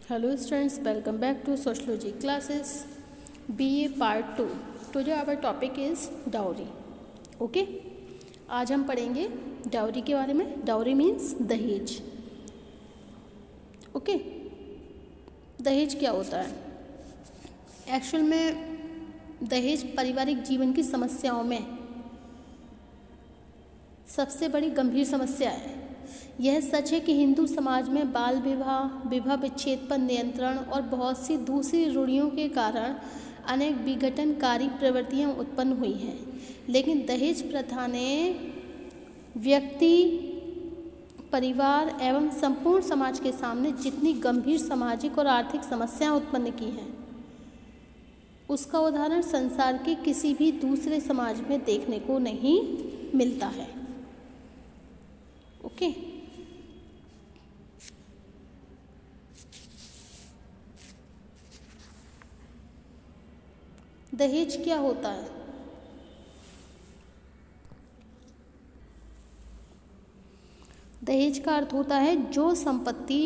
Hello students, welcome back to Sociology classes BA Part 2. Today our topic is dowry. Okay? आज हम पढ़ेंगे dowry के बारे में. डाउरी मीन्स दहेज. ओके, दहेज क्या होता है? एक्चुअल में दहेज पारिवारिक जीवन की समस्याओं में सबसे बड़ी गंभीर समस्या है. यह सच है कि हिंदू समाज में बाल विवाह, विवाह विच्छेद पर नियंत्रण और बहुत सी दूसरी रूढ़ियों के कारण अनेक विघटनकारी प्रवृत्तियां उत्पन्न हुई हैं. लेकिन दहेज प्रथा ने व्यक्ति, परिवार एवं संपूर्ण समाज के सामने जितनी गंभीर सामाजिक और आर्थिक समस्याएं उत्पन्न की हैं, उसका उदाहरण संसार के किसी भी दूसरे समाज में देखने को नहीं मिलता है. ओके, दहेज क्या होता है? दहेज का अर्थ होता है जो संपत्ति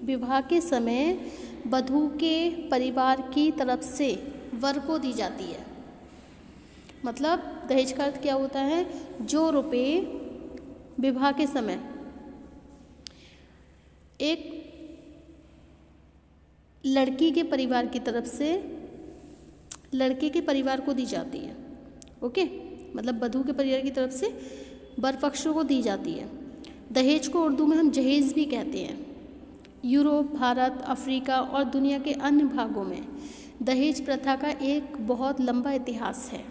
विवाह के समय वधू के परिवार की तरफ से वर को दी जाती है. मतलब दहेज का अर्थ क्या होता है? जो रुपए विवाह के समय एक लड़की के परिवार की तरफ से लड़के के परिवार को दी जाती है. ओके, मतलब वधू के परिवार की तरफ से वर पक्ष को दी जाती है. दहेज को उर्दू में हम जहेज भी कहते हैं. यूरोप, भारत, अफ्रीका और दुनिया के अन्य भागों में दहेज प्रथा का एक बहुत लंबा इतिहास है.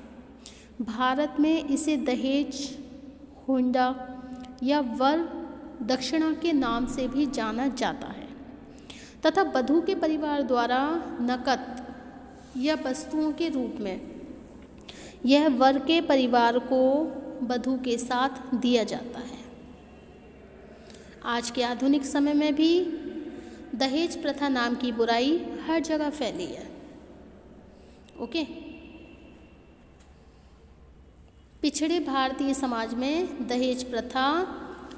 भारत में इसे दहेज, हुंडा या वर दक्षिणा के नाम से भी जाना जाता है तथा वधू के परिवार द्वारा नकद या वस्तुओं के रूप में यह वर के परिवार को वधू के साथ दिया जाता है. आज के आधुनिक समय में भी दहेज प्रथा नाम की बुराई हर जगह फैली है. ओके, पिछड़े भारतीय समाज में दहेज प्रथा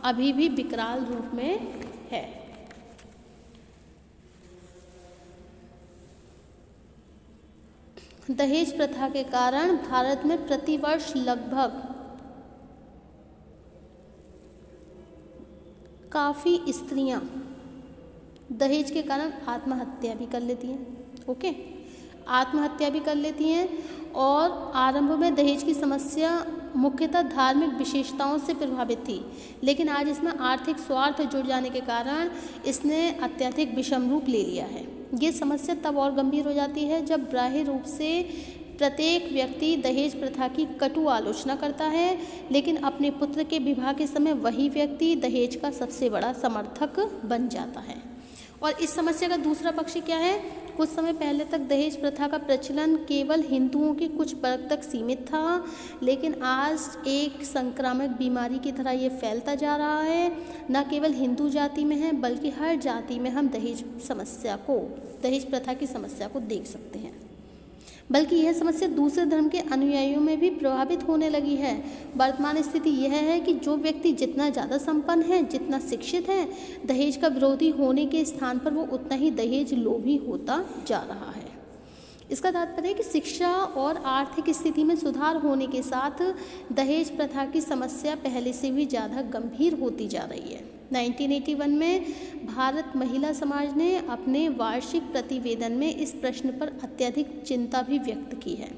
अभी भी विकराल रूप में है. दहेज प्रथा के कारण भारत में प्रतिवर्ष लगभग काफ़ी स्त्रियां दहेज के कारण आत्महत्या भी कर लेती हैं. ओके, आत्महत्या भी कर लेती हैं. और आरंभ में दहेज की समस्या मुख्यतः धार्मिक विशेषताओं से प्रभावित थी, लेकिन आज इसमें आर्थिक स्वार्थ जुड़ जाने के कारण इसने अत्यधिक विषम रूप ले लिया है. ये समस्या तब और गंभीर हो जाती है जब बाह्य रूप से प्रत्येक व्यक्ति दहेज प्रथा की कटु आलोचना करता है, लेकिन अपने पुत्र के विवाह के समय वही व्यक्ति दहेज का सबसे बड़ा समर्थक बन जाता है. और इस समस्या का दूसरा पक्ष क्या है? कुछ समय पहले तक दहेज प्रथा का प्रचलन केवल हिंदुओं के कुछ वर्ग तक सीमित था, लेकिन आज एक संक्रामक बीमारी की तरह ये फैलता जा रहा है. न केवल हिंदू जाति में है, बल्कि हर जाति में हम दहेज प्रथा की समस्या को देख सकते हैं. बल्कि यह समस्या दूसरे धर्म के अनुयायियों में भी प्रभावित होने लगी है. वर्तमान स्थिति यह है कि जो व्यक्ति जितना ज़्यादा संपन्न है, जितना शिक्षित है, दहेज का विरोधी होने के स्थान पर वो उतना ही दहेज लोभी होता जा रहा है. इसका तात्पर्य है कि शिक्षा और आर्थिक स्थिति में सुधार होने के साथ दहेज प्रथा की समस्या पहले से भी ज़्यादा गंभीर होती जा रही है. 1981 में भारत महिला समाज ने अपने वार्षिक प्रतिवेदन में इस प्रश्न पर अत्यधिक चिंता भी व्यक्त की है.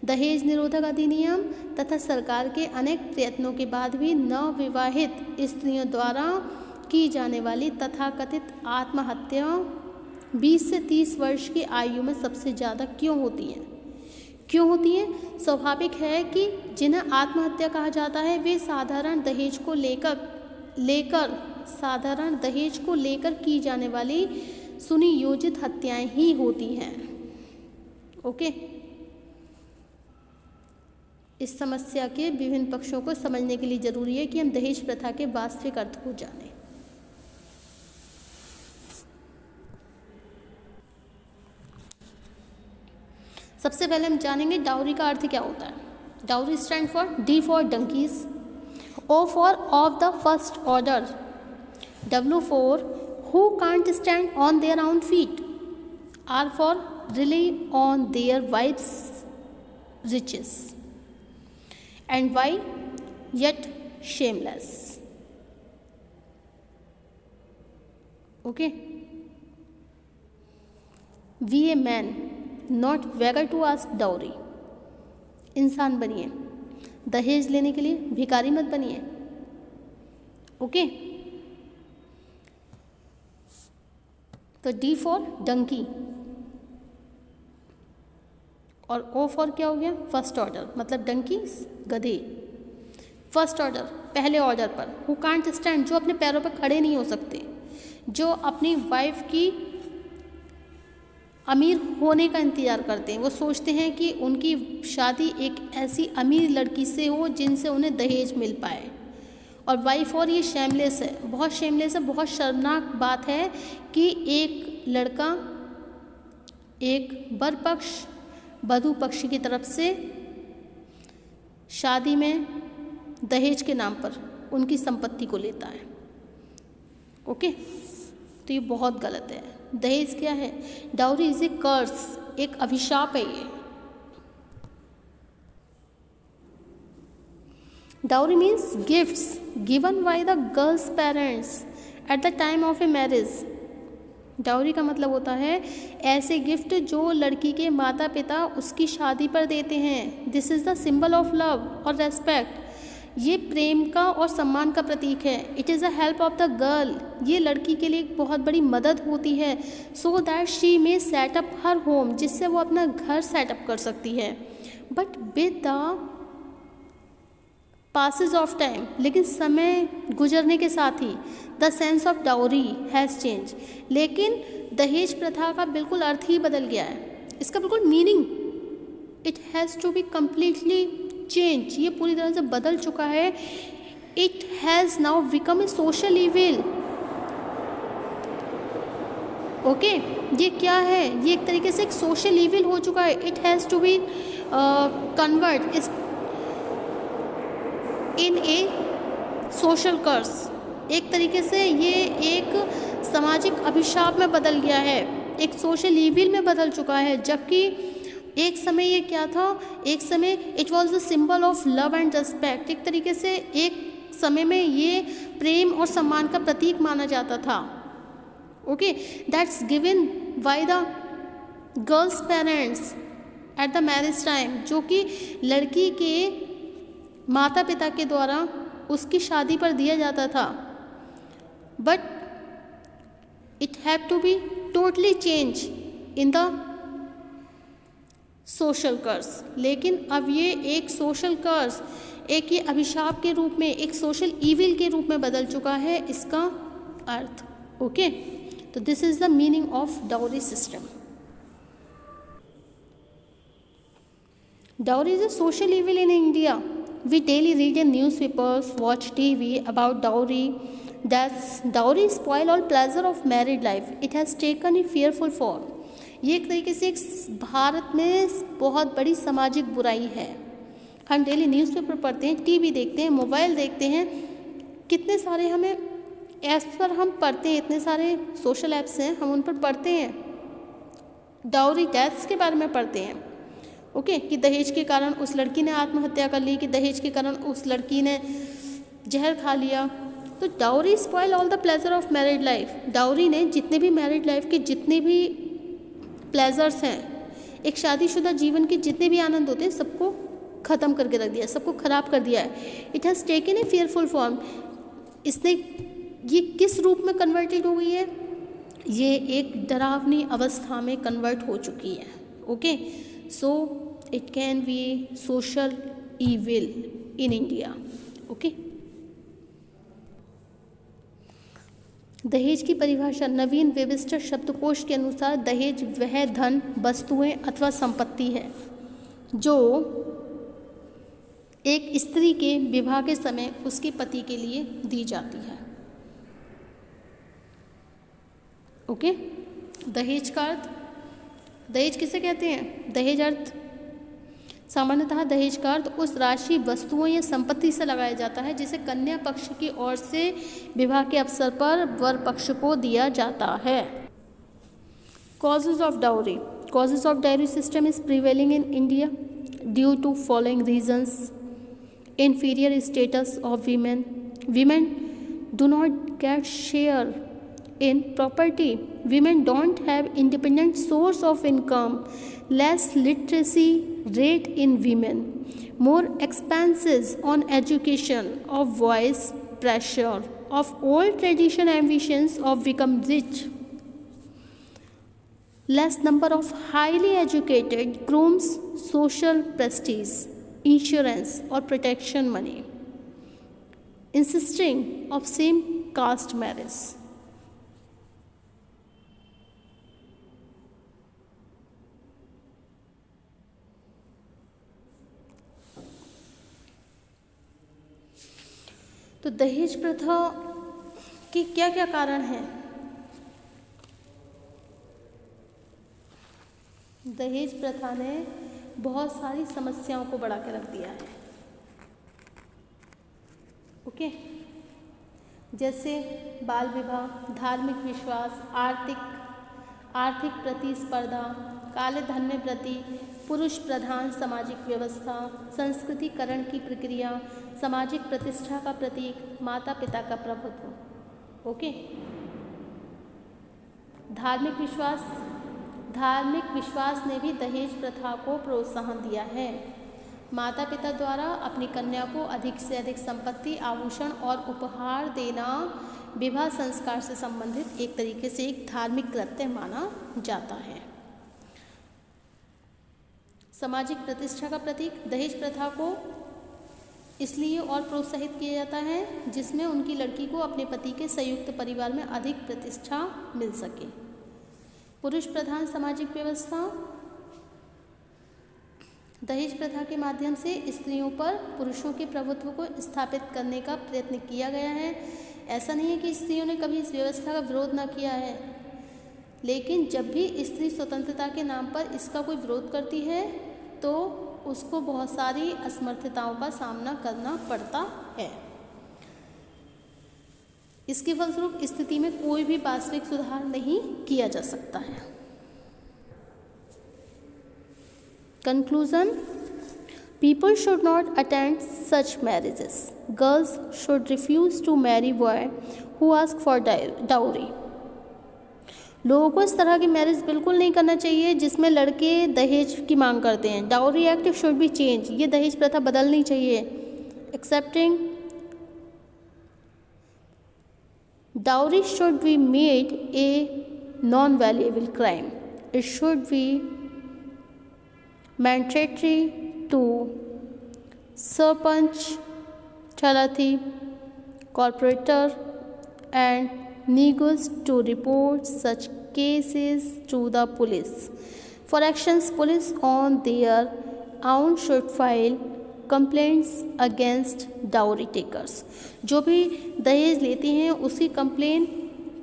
दहेज निरोधक अधिनियम तथा सरकार के अनेक प्रयत्नों के बाद भी नवविवाहित स्त्रियों द्वारा की जाने वाली तथाकथित आत्महत्या 20 से 30 वर्ष की आयु में सबसे ज़्यादा क्यों होती हैं? स्वाभाविक है कि जिन्हें आत्महत्या कहा जाता है वे साधारण दहेज को लेकर की जाने वाली सुनियोजित हत्याएं ही होती हैं. ओके, इस समस्या के विभिन्न पक्षों को समझने के लिए जरूरी है कि हम दहेज प्रथा के वास्तविक अर्थ को जानें. सबसे पहले हम जानेंगे डाउरी का अर्थ क्या होता है. Dowry stand for D for donkeys, O for of the first order, W for who can't stand on their own feet are for rely on their wives' riches, and why yet shameless. Okay, we a man not beggar to ask dowry. इंसान बनिए, दहेज लेने के लिए भिखारी मत बनिए. Okay, तो डी फॉर डंकी और ओ फॉर क्या हो गया, फर्स्ट ऑर्डर, मतलब डंकी गधे. फर्स्ट ऑर्डर पहले ऑर्डर पर, हु कांट स्टैंड, जो अपने पैरों पर खड़े नहीं हो सकते, जो अपनी वाइफ की अमीर होने का इंतज़ार करते हैं. वो सोचते हैं कि उनकी शादी एक ऐसी अमीर लड़की से हो जिनसे उन्हें दहेज मिल पाए. और वाइफ और ये शेमलेस है, बहुत शेमलेस है. बहुत शर्मनाक बात है कि एक लड़का एक वर पक्ष वधू पक्ष की तरफ से शादी में दहेज के नाम पर उनकी संपत्ति को लेता है. ओके, तो ये बहुत गलत है. दहेज क्या है? डाउरी इज ए कर्स, एक अभिशाप है ये. Dowry means gifts given by the girls parents at the time of a marriage. Dowry का मतलब होता है ऐसे गिफ्ट जो लड़की के माता पिता उसकी शादी पर देते हैं. This is the symbol of love और रेस्पेक्ट. ये प्रेम का और सम्मान का प्रतीक है. It is a help of the girl, ये लड़की के लिए एक बहुत बड़ी मदद होती है. So that she may set up her home, जिससे वो अपना घर सेटअप कर सकती है. But with the passage of time, लेकिन समय गुजरने के साथ ही the sense of dowry has change. लेकिन दहेज प्रथा का बिल्कुल अर्थ ही बदल गया है. इसका बिल्कुल meaning it has to be completely change. ये पूरी तरह से बदल चुका है. It has now become a social evil. Okay, ये क्या है? ये एक तरीके से एक सोशल इविल हो चुका है. It has to be convert in a social curse. एक तरीके से ये एक सामाजिक अभिशाप में बदल गया है, एक सोशल इविल में बदल चुका है. जबकि एक समय ये क्या था? एक समय it was the symbol of love and respect. एक तरीके से एक समय में ये प्रेम और सम्मान का प्रतीक माना जाता था. Okay, that's given by the girls parents at the marriage time, जो कि लड़की के माता पिता के द्वारा उसकी शादी पर दिया जाता था. But it have to be totally change in the social curse. लेकिन अब ये एक सोशल कर्स, एक ये अभिशाप के रूप में, एक सोशल इविल के रूप में बदल चुका है इसका अर्थ. ओके, तो this is the meaning of dowry system. Dowry is a social evil in India. We daily read in newspapers, watch TV about dowry. That's dowry spoil all pleasure of married life. It has taken a fearful form. ये एक तरीके से एक भारत में बहुत बड़ी सामाजिक बुराई है. हम डेली न्यूज़पेपर पढ़ते हैं, टीवी देखते हैं, मोबाइल देखते हैं, कितने सारे हमें ऐप्स पर हम पढ़ते हैं, इतने सारे सोशल ऐप्स हैं, हम उन पर पढ़ते हैं, डाउरी डेथ्स के बारे में पढ़ते हैं. ओके, कि दहेज के कारण उस लड़की ने आत्महत्या कर ली, कि दहेज के कारण उस लड़की ने जहर खा लिया. तो dowry spoil all the pleasure of married life. Dowry ने जितने भी मैरिड लाइफ के जितने भी प्लेजर्स हैं, एक शादीशुदा जीवन के जितने भी आनंद होते हैं, सबको ख़त्म करके रख दिया, सबको ख़राब कर दिया है. It has taken a fearful form. इसने ये किस रूप में कन्वर्टेड हो गई है? ये एक डरावनी अवस्था में कन्वर्ट हो चुकी है. Okay, so it can be social evil in India. Okay. दहेज की परिभाषा नवीन वेबस्टर शब्दकोश के अनुसार दहेज वह धन, वस्तुएं अथवा संपत्ति है जो एक स्त्री के विवाह के समय उसके पति के लिए दी जाती है. ओके, दहेज का अर्थ, दहेज किसे कहते हैं? दहेज अर्थ सामान्यतः दहेज का अर्थ उस राशि वस्तुओं या संपत्ति से लगाया जाता है जिसे कन्या पक्ष की ओर से विवाह के अवसर पर वर पक्ष को दिया जाता है। Causes of dowry. Causes of dowry system is prevailing in India due to following reasons: inferior status of women. Women do not get share in property. Women don't have independent source of income. Less literacy rate in women. More expenses on education of boys. Pressure of old tradition ambitions of become rich. Less number of highly educated grooms, social prestige, insurance or protection money. Insisting of same caste marriage. तो दहेज प्रथा के क्या क्या कारण हैं? दहेज प्रथा ने बहुत सारी समस्याओं को बढ़ा के रख दिया है। ओके, जैसे बाल विवाह, धार्मिक विश्वास, आर्थिक प्रतिस्पर्धा, काले धन में वृद्धि, पुरुष प्रधान सामाजिक व्यवस्था, संस्कृतिकरण की प्रक्रिया, सामाजिक प्रतिष्ठा का प्रतीक, माता पिता का प्रभुत्व। ओके, धार्मिक विश्वास ने भी दहेज प्रथा को प्रोत्साहन दिया है। माता पिता द्वारा अपनी कन्या को अधिक से अधिक संपत्ति, आभूषण और उपहार देना विवाह संस्कार से संबंधित एक तरीके से एक धार्मिक कृत्य माना जाता है। सामाजिक प्रतिष्ठा का प्रतीक, दहेज प्रथा को इसलिए और प्रोत्साहित किया जाता है जिसमें उनकी लड़की को अपने पति के संयुक्त परिवार में अधिक प्रतिष्ठा मिल सके। पुरुष प्रधान सामाजिक व्यवस्था, दहेज प्रथा के माध्यम से स्त्रियों पर पुरुषों के प्रभुत्व को स्थापित करने का प्रयत्न किया गया है। ऐसा नहीं है कि स्त्रियों ने कभी इस व्यवस्था का विरोध ना किया है, लेकिन जब भी स्त्री स्वतंत्रता के नाम पर इसका कोई विरोध करती है तो उसको बहुत सारी असमर्थताओं का सामना करना पड़ता है। इसके फलस्वरूप स्थिति में कोई भी वास्तविक सुधार नहीं किया जा सकता है। Conclusion, people should not attend such marriages. Girls should refuse to marry boy who ask for dowry. लोगों को इस तरह की मैरिज बिल्कुल नहीं करना चाहिए जिसमें लड़के दहेज की मांग करते हैं। Dowry act should be change. ये दहेज प्रथा बदलनी चाहिए। Accepting dowry should be made a non-valuable crime. It should be mandatory to sarpanch, chalathi, corporator and negus to report such cases to the police. For actions, police on their own should file complaints against dowry takers. जो भी दहेज लेते हैं उसकी complain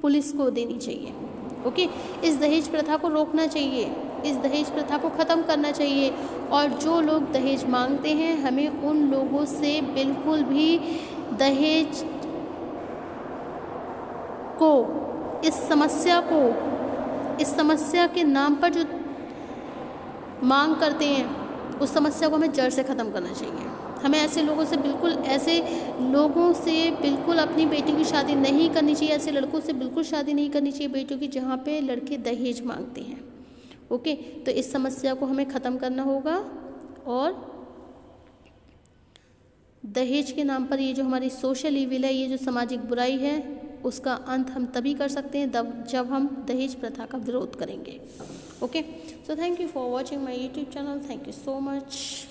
police को देनी चाहिए। Okay, इस दहेज प्रथा को रोकना चाहिए, इस दहेज प्रथा को ख़त्म करना चाहिए। और जो लोग दहेज मांगते हैं हमें उन लोगों से बिल्कुल भी दहेज को, इस समस्या के नाम पर जो मांग करते हैं उस समस्या को हमें जड़ से ख़त्म करना चाहिए। हमें ऐसे लोगों से बिल्कुल अपनी बेटी की शादी नहीं करनी चाहिए। ऐसे लड़कों से बिल्कुल शादी नहीं करनी चाहिए बेटियों की जहाँ पे लड़के दहेज मांगते हैं। ओके, तो इस समस्या को हमें ख़त्म करना होगा और दहेज के नाम पर ये जो हमारी सोशल इविल है, ये जो सामाजिक बुराई है, उसका अंत हम तभी कर सकते हैं जब हम दहेज प्रथा का विरोध करेंगे। Okay, so thank you for watching my YouTube channel. Thank you so much.